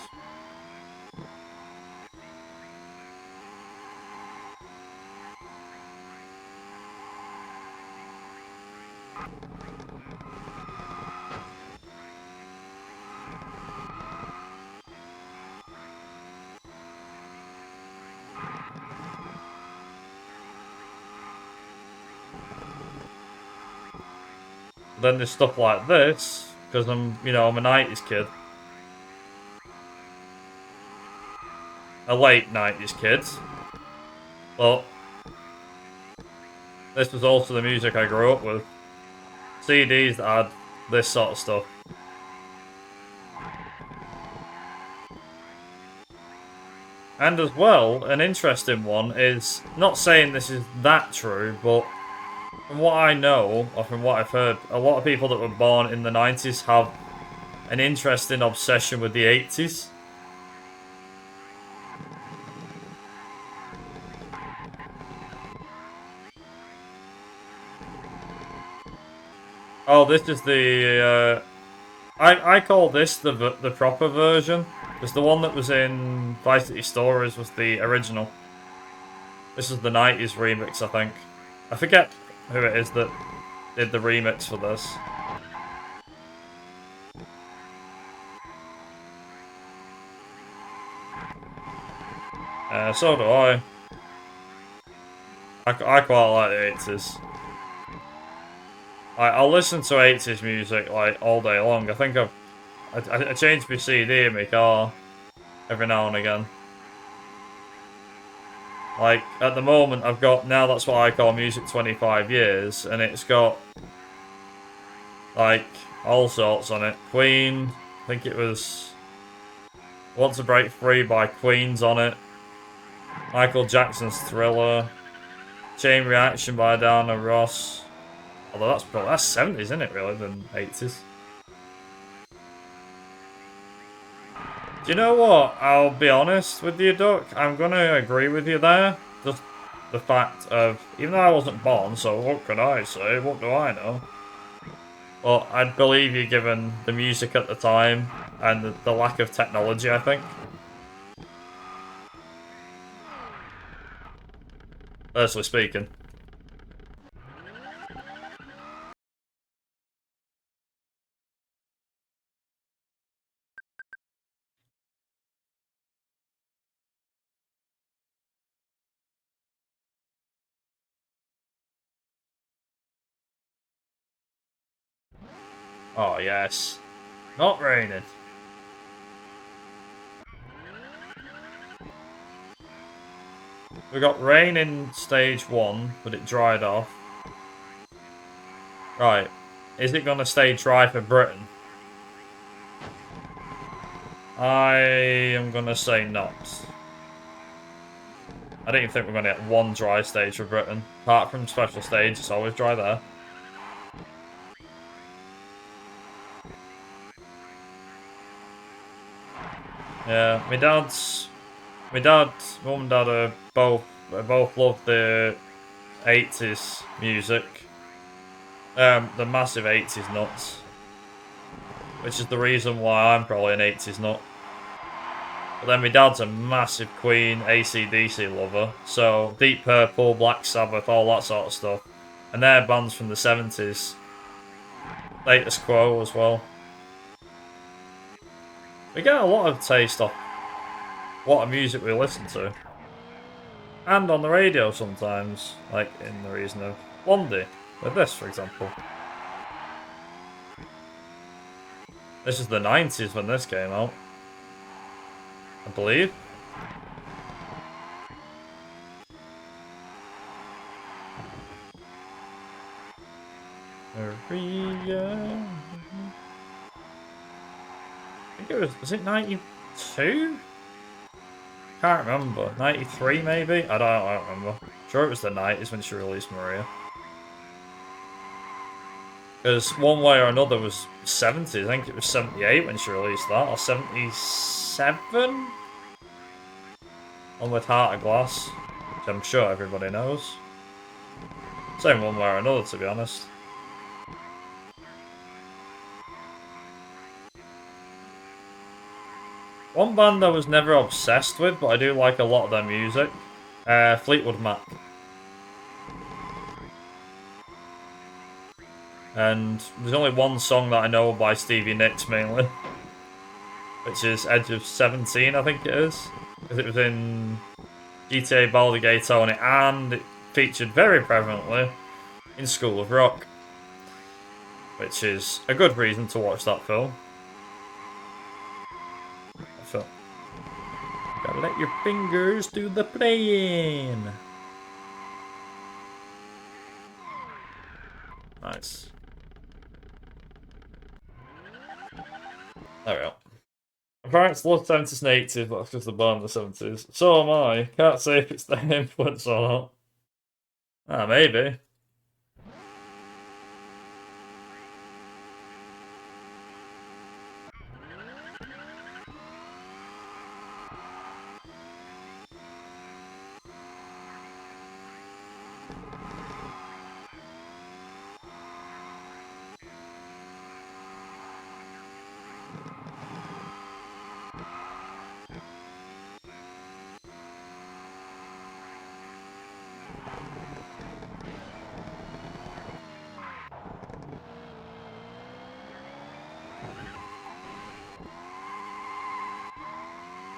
[SPEAKER 1] Then there's stuff like this, because I'm a 90s kid. a late 90s kid, but this was also the music I grew up with. CDs that had this sort of stuff. And as well, an interesting one is, not saying this is that true, but from what I know, or from what I've heard, a lot of people that were born in the 90s have an interesting obsession with the 80s. Oh, this is the, I call this the proper version. Because the one that was in Vice City Stories was the original. This is the 90s remix, I think. I forget who it is that did the remix for this. So do I. I quite like the 80s. I'll listen to 80s music like all day long. I think I change my CD in my car every now and again. Like, at the moment I've got, now that's what I call Music 25 Years, and it's got, like, all sorts on it. Queen, I think it was Want to Break Free by Queen's on it. Michael Jackson's Thriller. Chain Reaction by Diana Ross. Although that's 70s, isn't it, really, than 80s? Do you know what? I'll be honest with you, Duck. I'm gonna agree with you there. Just the fact of, even though I wasn't born, so what can I say? What do I know? But I'd believe you given the music at the time and the lack of technology, I think. Personally speaking. Oh, yes. Not raining. We got rain in stage 1, but it dried off. Right. Is it gonna stay dry for Britain? I am gonna say not. I don't even think we're gonna get one dry stage for Britain. Apart from special stage, it's always dry there. Yeah, my dad, mum and dad are both love the 80s music. The massive 80s nuts. Which is the reason why I'm probably an 80s nut. But then my dad's a massive Queen, AC/DC lover. So Deep Purple, Black Sabbath, all that sort of stuff. And they're bands from the 70s. Status Quo as well. We get a lot of taste off what music we listen to. And on the radio sometimes. Like in the reason of Blondie. With this, for example. This is the 90s when this came out. I believe. Maria. I think it was it 92? Can't remember. 93 maybe? I don't remember. Sure it was the 90s when she released Maria. Because one way or another was 70s. I think it was 78 when she released that. Or 77? On with Heart of Glass. Which I'm sure everybody knows. Same one way or another, to be honest. One band I was never obsessed with, but I do like a lot of their music. Fleetwood Mac. And there's only one song that I know by Stevie Nicks mainly. Which is Edge of 17, I think it is. Because it was in GTA Baldur's Gate on it, and it featured very prevalently in School of Rock. Which is a good reason to watch that film. Gotta let your fingers do the playing. Nice. There we go. My parents love 70s and 80s, but that's because they're born in the 70s. So am I. Can't say if it's their influence or not. Ah, maybe.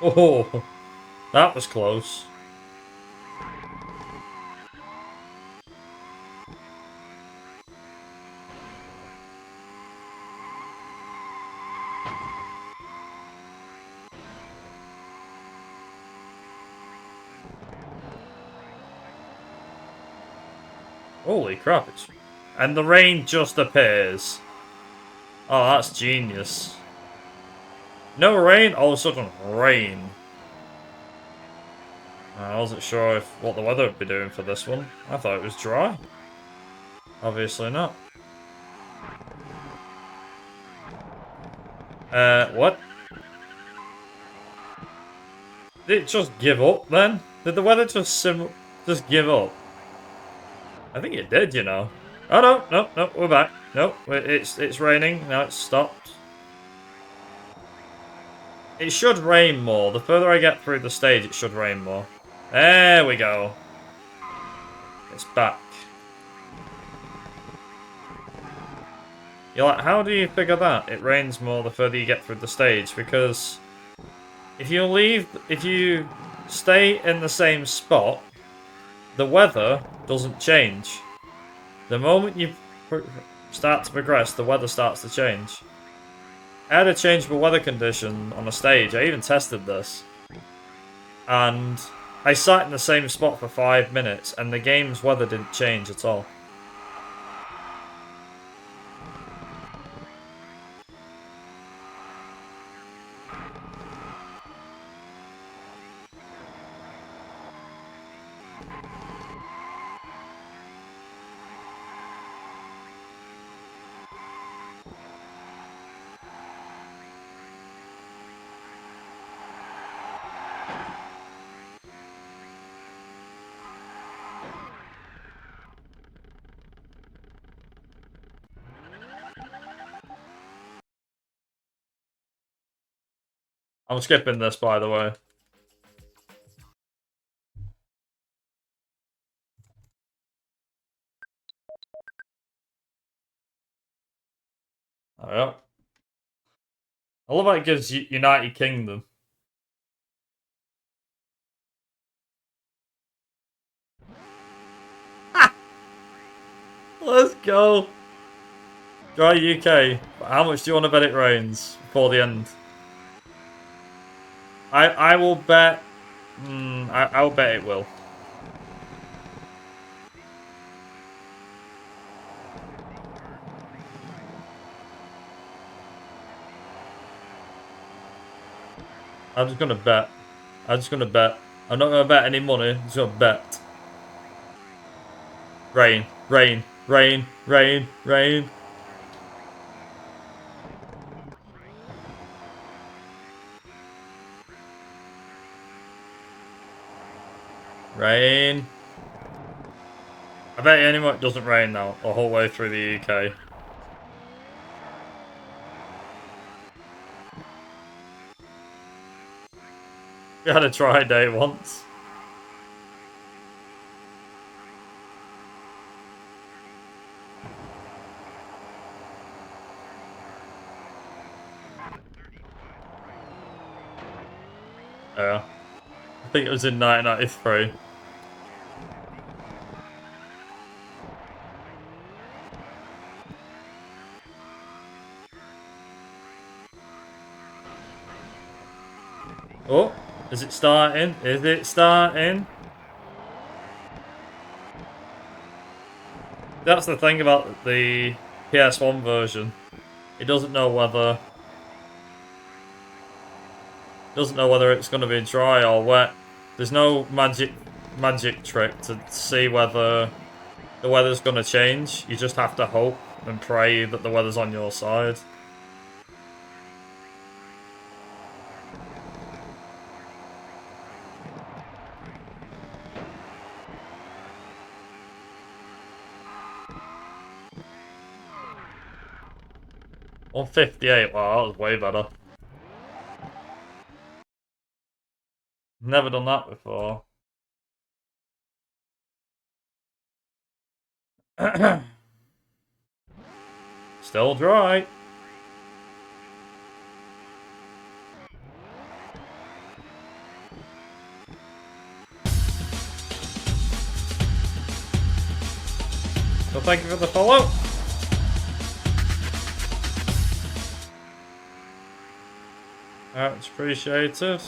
[SPEAKER 1] Oh, that was close. Holy crap, it's... And the rain just appears. Oh, that's genius. No rain, all of a sudden rain. I wasn't sure if what the weather would be doing for this one. I thought it was dry. Obviously not. What? Did it just give up then? Did the weather just give up? I think it did, you know. Oh no, no, we're back. No, it's raining. Now it's stopped. It should rain more. The further I get through the stage, it should rain more. There we go. It's back. You're like, how do you figure that? It rains more the further you get through the stage, because if you stay in the same spot, the weather doesn't change. The moment you start to progress, the weather starts to change. I had a changeable weather condition on a stage. I even tested this. And I sat in the same spot for 5 minutes, and the game's weather didn't change at all. I'm skipping this, by the way. Oh, yeah. I love how it gives United Kingdom. Let's go. Dry UK. How much do you want to bet it rains before the end? I will bet. I'll bet it will. I'm just gonna bet. I'm just gonna bet. I'm not gonna bet any money. I'm just gonna bet. Rain, rain, rain, rain, rain. Rain. I bet you anymore it doesn't rain now, the whole way through the UK. We had a try day once. Yeah. I think it was in 1993. Oh. Is it starting? Is it starting? That's the thing about the PS1 version. It doesn't know whether it's going to be dry or wet. There's no magic trick to see whether the weather's going to change. You just have to hope and pray that the weather's on your side. On 58, wow, that was way better. Never done that before. Still dry. Well, thank you for the follow. That's appreciated.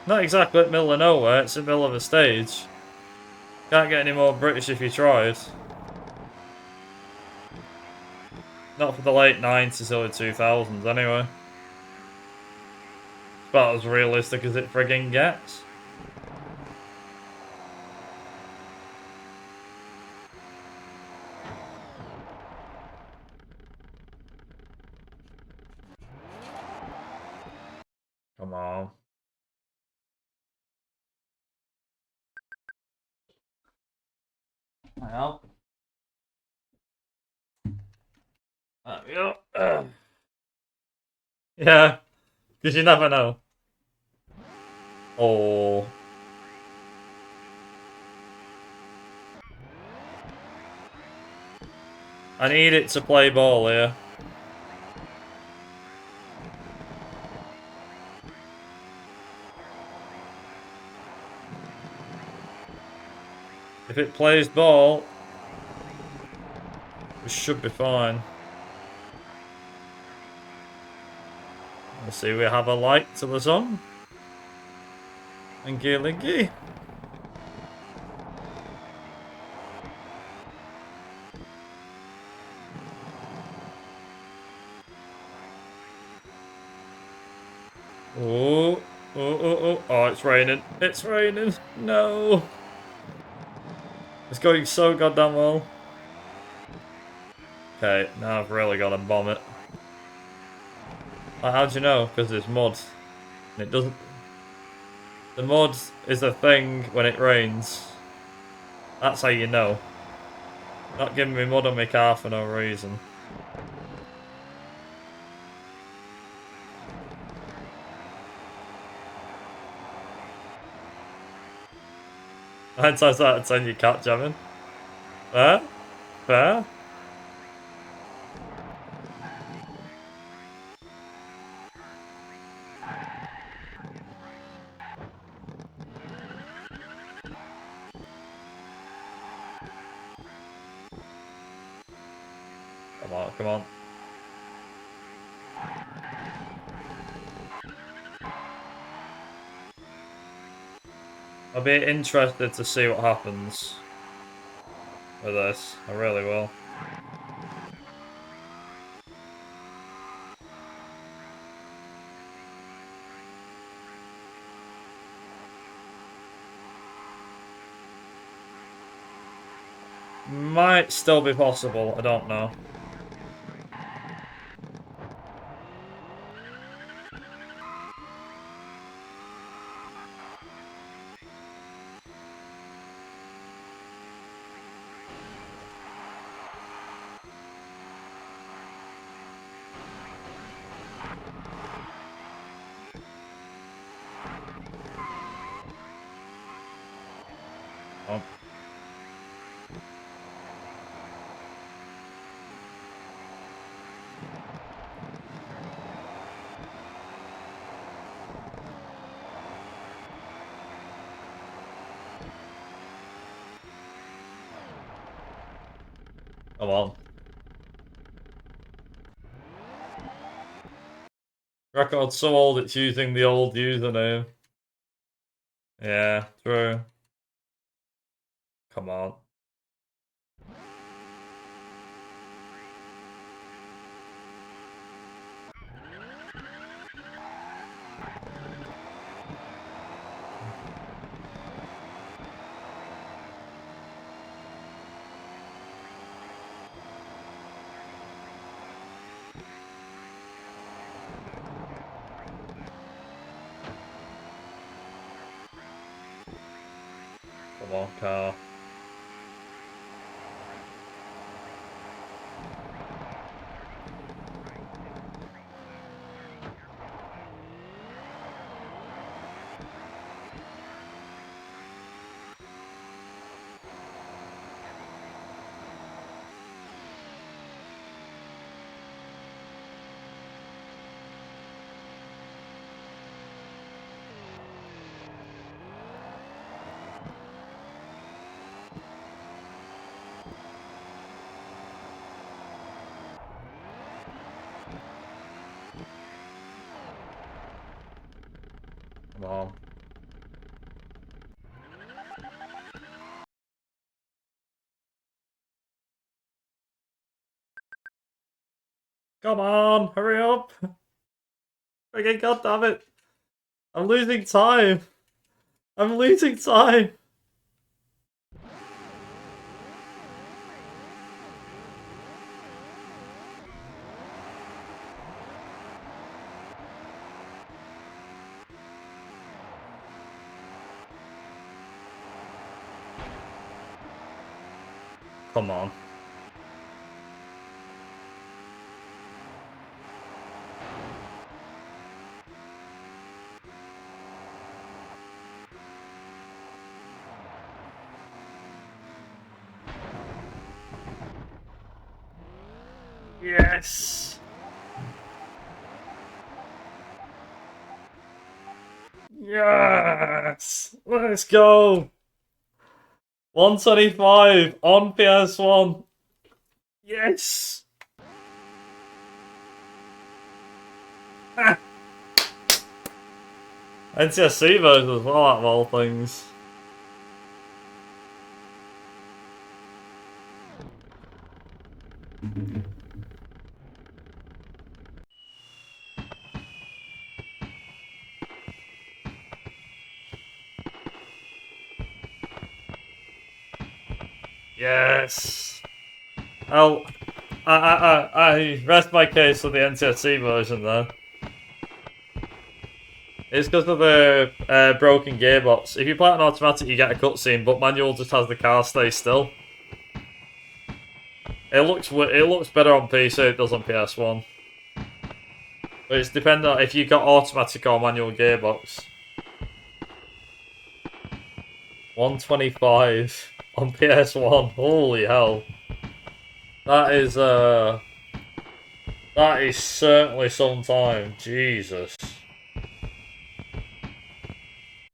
[SPEAKER 1] Not exactly at the middle of nowhere, it's in the middle of a stage. Can't get any more British if you tried. Not for the late 90s, early 2000s anyway. It's about as realistic as it friggin' gets. Come on. Well. There we go. Yeah, because you never know. Oh. I need it to play ball here. If it plays ball, we should be fine. Let's see, we have a light to the sun. And Linky. Oh, oh, it's raining. It's raining. No. It's going so goddamn well. Okay, now I've really got to bomb it. How do you know? Because it's mud. And it doesn't... The mud is a thing when it rains. That's how you know. Not giving me mud on my car for no reason. Nine times out of 10 you can't jamming. Fair? Fair? Come on, come on. I'll be interested to see what happens with this. I really will. Might still be possible, I don't know. Come on. Record's so old it's using the old username. Yeah, true. Come on. Come on, car. Come on. Come on, hurry up. Again, god damn it. I'm losing time. I'm losing time. Come on. Yes. Yes. Let's go. 125 on PS1. Yes. NTSC version as well, out of all things. Yes. Oh, I rest my case for the NTSC version though. It's because of the broken gearbox. If you play it on automatic, you get a cutscene, but manual just has the car stay still. It looks better on PC. It does on PS1. But it's dependent on if you got automatic or manual gearbox. 125 on PS1. Holy hell! That is certainly some time. Jesus.